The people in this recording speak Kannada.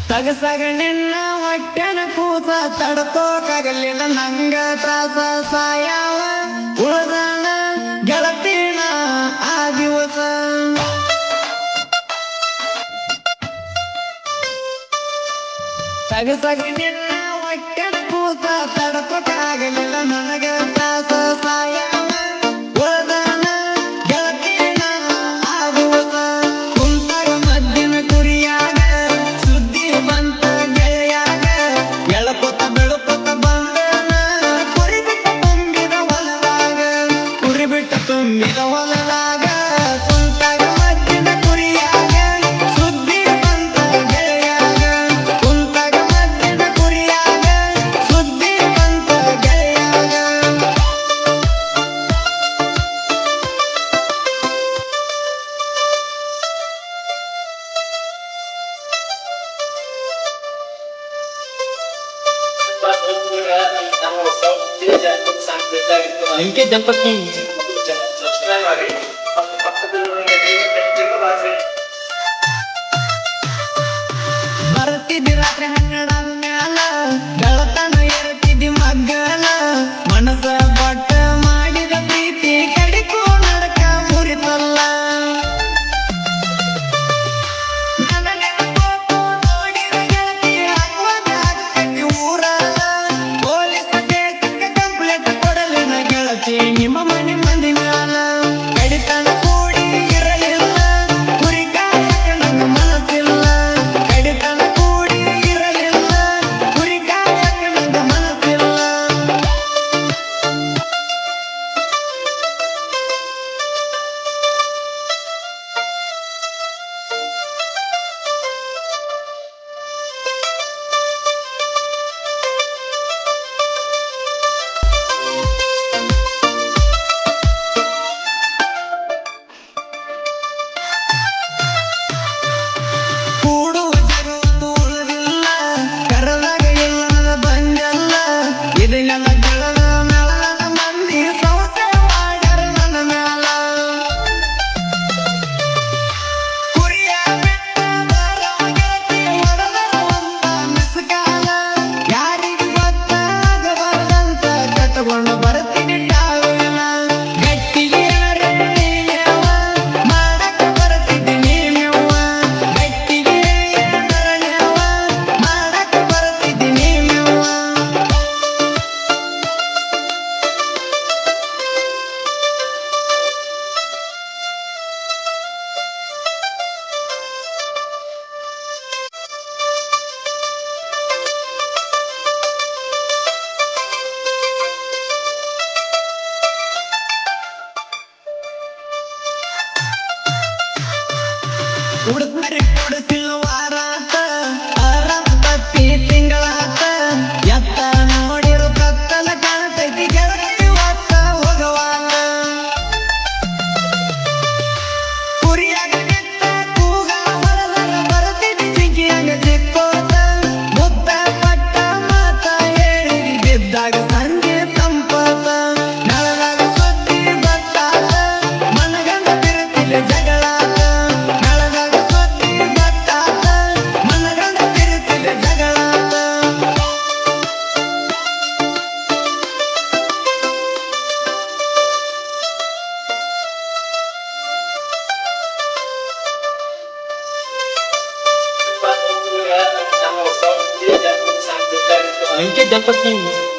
ಸಗಸಗ ನಿನ್ನ ಹೊಟ್ಟೆನ ಕೂಸ ತಡ್ಕೋಕಾಗಲಿಲ್ಲ ನಂಗ ತ್ರಾಸ ಸಾಯವ ಉಳ್ದಾನ ಗೆಳತಿನ ಆ ದಿವಸ ಸಗಸಗ ನಿನ್ನ ಹೊಟ್ಟೆನ ಕೂಸ ತಡ್ಕೋಕಾಗಲಿಲ್ಲ ನನಗ ತ್ರಾಸ ಸಾಯವ ಉಳ್ದಾನ ಗೆಳತಿನ ಆ ದಿವಸ ಕುಂತಾಗ ಮದ್ದಿನ ಕುರಿಯಾಗ ಸುದ್ದಿ ಬಂತ ಗೆಳೆಯಾಗ ಎಳಕೊತ ಬೆಳಕೊತ ಬಂದನ ಕುರಿ ಬಿಟ್ಟು ತುಂಬಿದ ಹೊಲದಾಗ ಕುರಿ ಬಿಟ್ಟು ತುಂಬಿದ ಹೊಲದಾಗ ಕುಂತಾಗ ಮದ್ದಿನ ಕುರಿಯಾಗ ಸುದ್ದಿ ಬಂತ ಗೆಳೆಯಾಗ ಕುಂತಾಗ ಮದ್ದಿನ ಕುರಿಯಾಗ ಸುದ್ದಿ ಬಂತ ಗೆಳೆಯಾಗ Anh kết đăng bất kỳ ಬರ್ತಿದ್ದಿ ರಾತ್ರಿ 12 ಮ್ಯಾಲ ಗಳತನ ಇರ್ತಿದ್ದಿ ಮಗ್ಗಲ ಮನಸ ಬಟ್ಟ ಮಾಡಿದ ಪ್ರೀತಿ ಕಡಿಕೋ ನಡಕ ಮುರಿತಲ್ಲ ನನ್ನ ನೆನಪು ನೋಡಿದ ಗೆಳತಿ ಹಾಕುವಾಗ ಹಾಕ್ತಿದ್ದಿ ಊರಲ್ಲ ಪೊಲೀಸ್ ಕೇಸಕ್ಕೆ ಕಂಪ್ಲೇಂಟ್ ಕೊಡಲಿನ ಗೆಳತಿ ನಿಮ್ಮ ಮನೆ ಮಂದಿ ಮ್ಯಾಲ ಕಡಿತನ ಕೂಡಿ ಇರಲಿಲ್ಲ ಕುರಿ ಕಾಯಕ ನನ್ನ ಮನಸ್ಸಿಲ್ಲ ಕಡಿತನ ಕೂಡಿ ಇರಲಿಲ್ಲ ಕುರಿ ಕಾಯಕ ನನ್ನ ಮನಸ್ಸಿಲ್ಲ ಕೂಡು ಜಗತ್ತು ಉಳಿದಿಲ್ಲ ಕರದಾಗ ಇಲ್ಲ ಬಂದಲ್ಲ ಇದನ್ನೆಲ್ಲ ಗೆಳದ ಮೆಳದ ಮಂದಿ ಸಮಸ್ಯೆ ಮಾಡ್ಯಾರ ನನ್ನ ಮ್ಯಾಲ ಕುರಿಯ ಬಿಟ್ಟ ಬರೋ ಗೆಳತಿ ಹೊಡೆದ ಒಂದ ಮಿಸ್ಕಾಲ ಯಾರಿಗೆ ಗೊತ್ತಾಗಬಾರ್ದಂತ ಕಟ್ಕೊಂಡು ಬರ್ತೀನಿ ಟಾವಿನ ಗಟ್ಟಿಗೆ ಏನಾರ ಮಾಡಕ ಬರ್ತಿದ್ದೀನಿ ನೀವ ಗಟ್ಟಿಗೆ ಏನಾರ ಮಾಡಕ ಬರ್ತಿದ್ದೀನಿ ನೀವ ಉಡುತ್ಮರಿ ಕೊಡಿಸಿಲ್ಲ ವಾರಾತ ಆರಾಮ ತಪ್ಪಿ ತಿಂಗಳಾತ ಎತ್ತ ನೋಡಿರು ಕತ್ತಲ ಕಾಣ್ತೈತಿ ಗೆಳತಿ ಒತ್ತ ಹೋಗವಾತ ಕುರಿಯಾಗ ನಿತ್ತ ಕೂಗ ಹೊರದಾಗ ಬರ್ತಿದ್ದಿ ಜಿಂಕಿಯಾಗ ಸಿಕ್ಕೋತ ಮುತ್ತ ಪಟ್ಟ ಮಾತ ಹೇಳಿ ಬಿದ್ದಾಗ ಸಂಜೆ ತಂಪಾತ ನಳದಾಗ ಸುದ್ದಿ ಬತ್ತಾತ ಮನಗಂಡ ಬಿರುತ್ತಿಲ್ಲ ಜಗಳಾತ ನಳದಾಗ ಸುದ್ದಿ ಬತ್ತಾತ ಮನಗಂಡ ಬಿರುತ್ತಿಲ್ಲ ಜಗಳಾತ Anh kết đăng bất kỳ